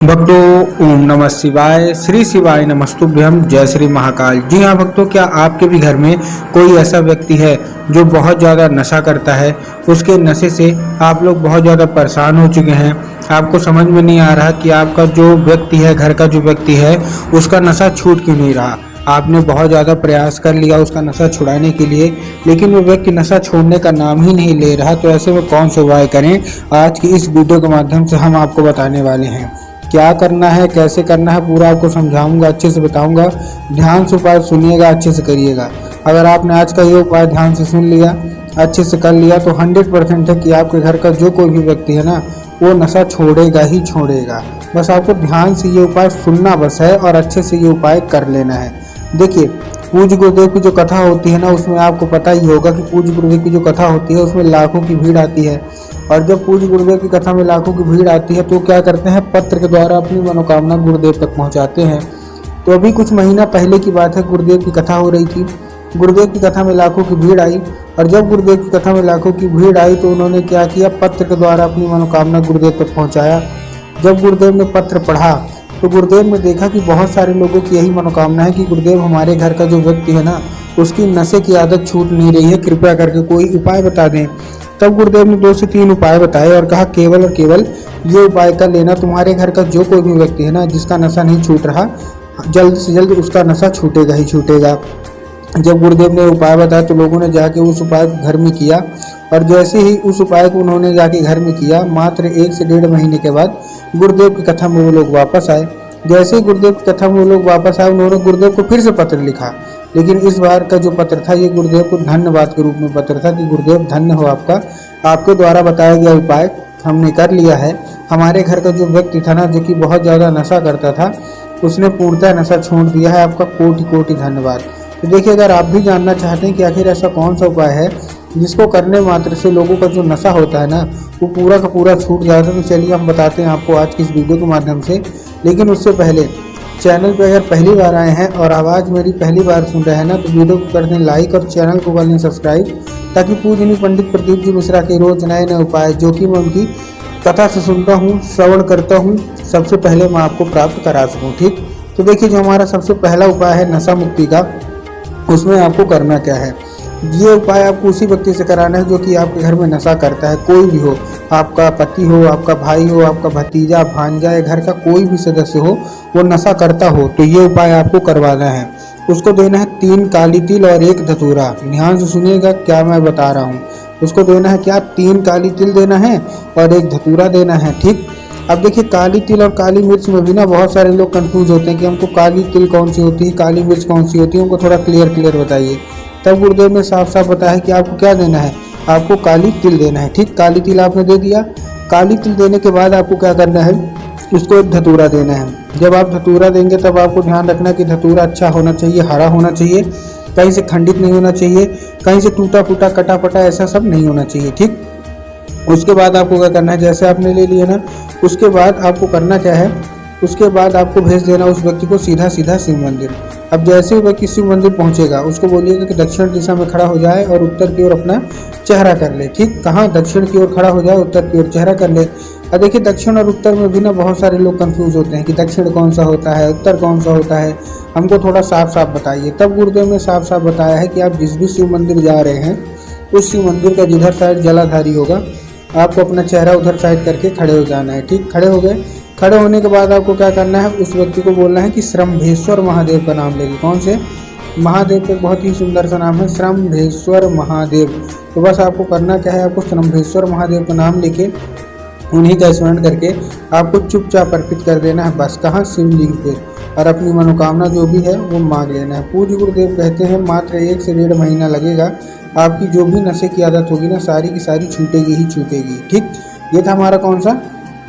भक्तों ओम नमः शिवाय श्री शिवाय नमस्तुभ्यम जय श्री महाकाल। जी हाँ भक्तों, क्या आपके भी घर में कोई ऐसा व्यक्ति है जो बहुत ज़्यादा नशा करता है? उसके नशे से आप लोग बहुत ज़्यादा परेशान हो चुके हैं। आपको समझ में नहीं आ रहा कि आपका जो व्यक्ति है, घर का जो व्यक्ति है, उसका नशा छूट क्यों नहीं रहा। आपने बहुत ज़्यादा प्रयास कर लिया उसका नशा छुड़ाने के लिए, लेकिन वो व्यक्ति नशा छोड़ने का नाम ही नहीं ले रहा। तो ऐसे में कौन से उपाय करें, आज की इस वीडियो के माध्यम से हम आपको बताने वाले हैं। क्या करना है, कैसे करना है, पूरा आपको समझाऊंगा, अच्छे से बताऊंगा। ध्यान से उपाय सुनिएगा, अच्छे से करिएगा। अगर आपने आज का ये उपाय ध्यान से सुन लिया, अच्छे से कर लिया, तो 100% है कि आपके घर का जो कोई भी व्यक्ति है ना, वो नशा छोड़ेगा ही छोड़ेगा। बस आपको ध्यान से ये उपाय सुनना बस है और अच्छे से ये उपाय कर लेना है। देखिए, पूज्य गुरुदेव की जो कथा होती है ना, उसमें आपको पता ही होगा कि पूज्य गुरुदेव की जो कथा होती है उसमें लाखों की भीड़ आती है। और जब पूज्य गुरुदेव की कथा में लाखों की भीड़ आती है तो क्या करते हैं, पत्र के द्वारा अपनी मनोकामना गुरुदेव तक पहुंचाते हैं। तो अभी कुछ महीना पहले की बात है, गुरुदेव की कथा हो रही थी। गुरुदेव की कथा में लाखों की भीड़ आई, और जब गुरुदेव की कथा में लाखों की भीड़ आई तो उन्होंने क्या किया, पत्र के द्वारा अपनी मनोकामना गुरुदेव तक पहुँचाया। जब गुरुदेव ने पत्र पढ़ा तो गुरुदेव ने देखा कि बहुत सारे लोगों की यही मनोकामना है कि गुरुदेव, हमारे घर का जो व्यक्ति है ना, उसकी नशे की आदत छूट नहीं रही है, कृपया करके कोई उपाय बता दें। तब गुरुदेव ने 2 से 3 उपाय बताए और कहा, केवल और केवल ये उपाय कर लेना, तुम्हारे घर का जो कोई भी व्यक्ति है ना, जिसका नशा नहीं छूट रहा, जल्द से जल्द उसका नशा छूटेगा ही छूटेगा। जब गुरुदेव ने उपाय बताया तो लोगों ने जाके उस उपाय को घर में किया, और जैसे ही उस उपाय को उन्होंने जाके घर में किया, मात्र 1 से 1.5 महीने के बाद गुरुदेव की कथा में वो लोग वापस आए। जैसे ही गुरुदेव की कथा में वो लोग वापस आए, उन्होंने गुरुदेव को फिर से पत्र लिखा, लेकिन इस बार का जो पत्र था ये गुरुदेव को धन्यवाद के रूप में पत्र था कि गुरुदेव धन्य हो आपका, आपके द्वारा बताया गया उपाय हमने कर लिया है। हमारे घर का जो व्यक्ति था ना, जो कि बहुत ज़्यादा नशा करता था, उसने पूर्णतः नशा छोड़ दिया है, आपका कोटि कोटि धन्यवाद। तो देखिए, अगर आप भी जानना चाहते हैं कि आखिर ऐसा कौन सा उपाय है जिसको करने मात्र से लोगों का जो नशा होता है ना, वो पूरा का पूरा छूट जाता है, तो चलिए हम बताते हैं आपको आज की इस वीडियो के माध्यम से। लेकिन उससे पहले चैनल पे अगर पहली बार आए हैं और आवाज़ मेरी पहली बार सुन रहे हैं ना, तो वीडियो को कर दें लाइक और चैनल को कर लें सब्सक्राइब, ताकि पूजनीय पंडित प्रदीप जी मिश्रा के रोज नए नए उपाय जो कि मैं उनकी कथा से सुनता हूँ, श्रवण करता हूँ, सबसे पहले मैं आपको प्राप्त करा सकूँ। ठीक, तो देखिए, जो हमारा सबसे पहला उपाय है नशा मुक्ति का, उसमें आपको करना क्या है। ये उपाय आपको उसी व्यक्ति से कराना है जो कि आपके घर में नशा करता है, कोई भी हो, आपका पति हो, आपका भाई हो, आपका भतीजा, भांजा, या घर का कोई भी सदस्य हो, वो नशा करता हो, तो ये उपाय आपको करवाना है। उसको देना है 3 काली तिल और 1 धतूरा। ध्यान से सुनिएगा क्या मैं बता रहा हूँ। उसको देना है क्या, 3 काली तिल देना है और 1 धतूरा देना है। ठीक, अब देखिए, काली तिल और काली मिर्च में भी ना बहुत सारे लोग कंफ्यूज होते हैं कि हमको काली तिल कौन सी होती है, काली मिर्च कौन सी होती है, उनको थोड़ा क्लियर बताइए। तब गुरुदेव ने साफ साफ बताया कि आपको क्या देना है, आपको काली तिल देना है। ठीक, काली तिल आपने दे दिया। काली तिल देने के बाद आपको क्या करना है, उसको 1 धतूरा देना है। जब आप धतूरा देंगे तब आपको ध्यान रखना कि धतूरा अच्छा होना चाहिए, हरा होना चाहिए, कहीं से खंडित नहीं होना चाहिए, कहीं से टूटा फूटा कटा फटा ऐसा सब नहीं होना चाहिए। ठीक, उसके बाद आपको क्या करना है, जैसे आपने ले लिया ना, उसके बाद आपको करना क्या है, उसके बाद आपको भेज देना उस व्यक्ति को सीधा सीधा शिव मंदिर। अब जैसे ही व्यक्ति शिव मंदिर पहुंचेगा, उसको बोलिएगा कि दक्षिण दिशा में खड़ा हो जाए और उत्तर की ओर अपना चेहरा कर ले। ठीक, कहाँ, दक्षिण की ओर खड़ा हो जाए, उत्तर की ओर चेहरा कर ले। अब देखिए, दक्षिण और उत्तर में भी ना बहुत सारे लोग कंफ्यूज होते हैं कि दक्षिण कौन सा होता है, उत्तर कौन सा होता है, हमको थोड़ा साफ साफ बताइए। तब गुरुदेव ने साफ साफ बताया है कि आप जिस भी शिव मंदिर जा रहे हैं, उस शिव मंदिर का जिधर साइड जलाधारी होगा, आपको अपना चेहरा उधर साइड करके खड़े हो जाना है। ठीक, खड़े हो गए। खड़े होने के बाद आपको क्या करना है, उस व्यक्ति को बोलना है कि श्रम्भेश्वर महादेव का नाम लेगी। कौन से महादेव का बहुत ही सुंदर सा नाम है, श्रम्भेश्वर महादेव। तो बस आपको करना क्या है, आपको श्रम्भेश्वर महादेव का नाम लेके उन्हीं का स्मरण करके आपको चुपचाप अर्पित कर देना है। बस कहाँ, शिवलिंग पे, और अपनी मनोकामना जो भी है वो मांग लेना है। पूज्य गुरुदेव कहते हैं मात्र 1 से 1.5 महीना लगेगा, आपकी जो भी नशे की आदत होगी ना, सारी की सारी छूटेगी ही छूटेगी। ठीक, ये था हमारा कौन सा,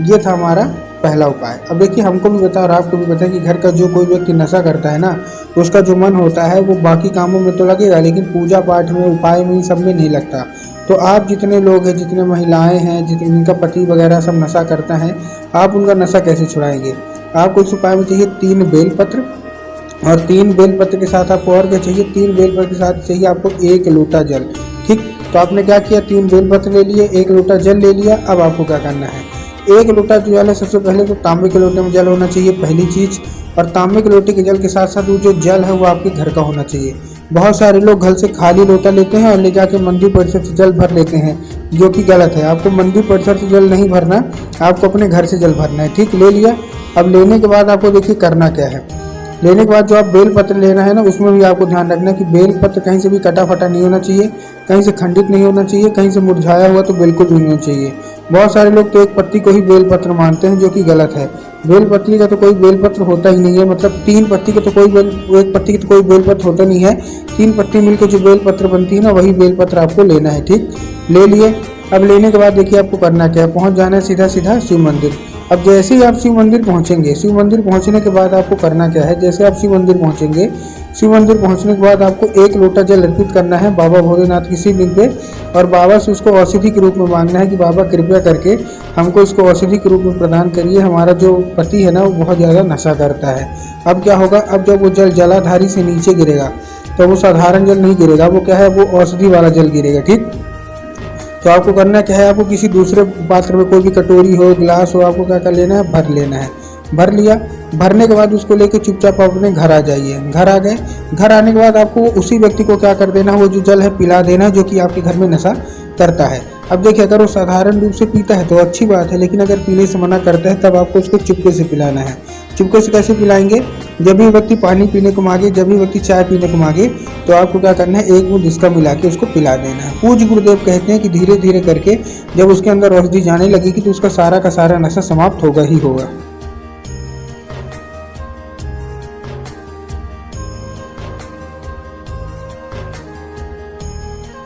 ये था हमारा पहला उपाय। अब देखिए, हमको भी पता और आपको भी पता है कि घर का जो कोई व्यक्ति नशा करता है ना, उसका जो मन होता है वो बाकी कामों में तो लगेगा, लेकिन पूजा पाठ में, उपाय में, इन सब में नहीं लगता। तो आप जितने लोग हैं, जितने महिलाएं हैं, जिनका पति वगैरह सब नशा करता है, आप उनका नशा कैसे छुड़ाएंगे। आपको इस उपाय में चाहिए 3 बेलपत्र, और 3 बेलपत्र के साथ आपको और क्या चाहिए, 3 बेलपत्र के साथ चाहिए आपको 1 लोटा जल। ठीक, तो आपने क्या किया, 3 बेलपत्र ले लिए, 1 लोटा जल ले लिया। अब आपको क्या करना है, एक लोटा जो जल है, सबसे पहले तो तांबे के लोटे में जल होना चाहिए पहली चीज़, और तांबे के लोटे के जल के साथ साथ वो जो जल है वो आपके घर का होना चाहिए। बहुत सारे लोग घर से खाली लोटा लेते हैं और ले जाके मंदिर परिसर से जल भर लेते हैं, जो कि गलत है। आपको मंदिर परिसर से जल नहीं भरना, आपको अपने घर से जल भरना है। ठीक, ले लिया। अब लेने के बाद आपको देखिए करना क्या है। लेने के बाद जो आप बेल पत्र लेना है ना, उसमें भी आपको ध्यान रखना है कि बेल पत्र कहीं से भी कटा फटा नहीं होना चाहिए, कहीं से खंडित नहीं होना चाहिए, कहीं से मुरझाया हुआ तो बिल्कुल भी नहीं होना चाहिए। बहुत सारे लोग तो एक पत्ती को ही बेल पत्र मानते हैं, जो कि गलत है। बेल पत्ती का तो कोई बेल पत्र होता ही नहीं है, मतलब तीन पत्ती का तो एक पत्ती का तो कोई बेल पत्र होता नहीं है। तीन पत्ती मिलकर जो बेल पत्र बनती है ना, वही बेल पत्र आपको लेना है। ठीक, ले लिए। अब लेने के बाद देखिए आपको करना क्या है, पहुंच जाना है सीधा सीधा शिव मंदिर। अब जैसे ही आप शिव मंदिर पहुंचेंगे, शिव मंदिर पहुंचने के बाद आपको करना क्या है, जैसे आप शिव मंदिर पहुंचेंगे, शिव मंदिर पहुंचने के बाद आपको एक लोटा जल अर्पित करना है बाबा भोलेनाथ की शिवलिंग पे, और बाबा से उसको औषधि के रूप में मांगना है कि बाबा कृपया करके हमको इसको औषधि के रूप में प्रदान करिए, हमारा जो पति है ना वो बहुत ज़्यादा नशा करता है। अब क्या होगा, अब जब वो जल जलाधारी से नीचे गिरेगा तो वो साधारण जल नहीं गिरेगा, वो क्या है, वो औषधि वाला जल गिरेगा। ठीक, तो आपको करना क्या है, आपको किसी दूसरे पात्र में, कोई भी कटोरी हो, गिलास हो, आपको क्या कर लेना है, भर लेना है। भर लिया। भरने के बाद उसको लेके चुपचाप अपने घर आ जाइए। घर आ गए, घर आने के बाद आपको उसी व्यक्ति को क्या कर देना है, वो जो जल है पिला देना है, जो कि आपके घर में नशा करता है। अब देखिए, अगर वो साधारण रूप से पीता है तो अच्छी बात है, लेकिन अगर पीने से मना करता है तब आपको उसको चुपके से पिलाना है। चुपके से कैसे पिलाएंगे, जब भी व्यक्ति पानी पीने को मांगे, जब भी व्यक्ति चाय पीने को मांगे, तो आपको क्या करना है, एक बूंद इसका मिला के उसको पिला देना है। पूज्य गुरुदेव कहते हैं कि धीरे धीरे करके जब उसके अंदर औषधि जाने लगेगी तो उसका सारा का सारा नशा समाप्त होगा ही होगा।